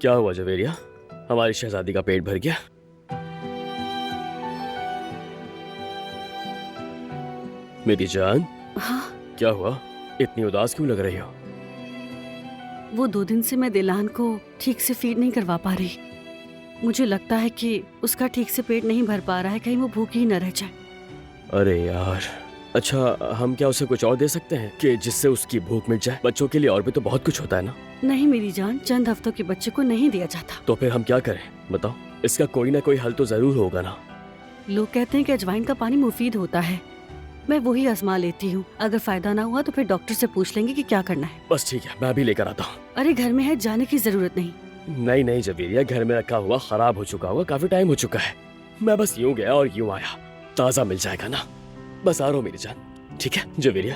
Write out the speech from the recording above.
क्या हुआ जवेरिया, हमारी शहजादी का पेट भर गया? मेरी जान, हाँ, क्या हुआ? इतनी उदास क्यों लग रही हो? वो 2 दिन से मैं दिलान को ठीक से फीड नहीं करवा पा रही। मुझे लगता है कि उसका ठीक से पेट नहीं भर पा रहा है, कहीं वो भूखी ही न रह जाए। अरे यार, अच्छा हम क्या उसे कुछ और दे सकते हैं कि जिससे उसकी भूख मिट जाए? बच्चों के लिए और भी तो बहुत कुछ होता है ना। नहीं मेरी जान, चंद हफ्तों के बच्चे को नहीं दिया जाता। तो फिर हम क्या करें बताओ? इसका कोई ना कोई हल तो जरूर होगा ना। लोग कहते हैं कि अजवाइन का पानी मुफीद होता है। मैं वही आजमा लेती हूँ। अगर फायदा ना हुआ तो फिर डॉक्टर से पूछ लेंगे कि क्या करना है। बस ठीक है, मैं भी लेकर आता हूँ। अरे घर में है, जाने की जरूरत नहीं। नहीं नहीं जवेरिया, घर में रखा हुआ खराब हो चुका होगा, काफी टाइम हो चुका है। मैं बस यूं गया और यूं आया, ताज़ा मिल जाएगा ना। बस आ रहा हूँ मेरी जान। ठीक है जवेरिया।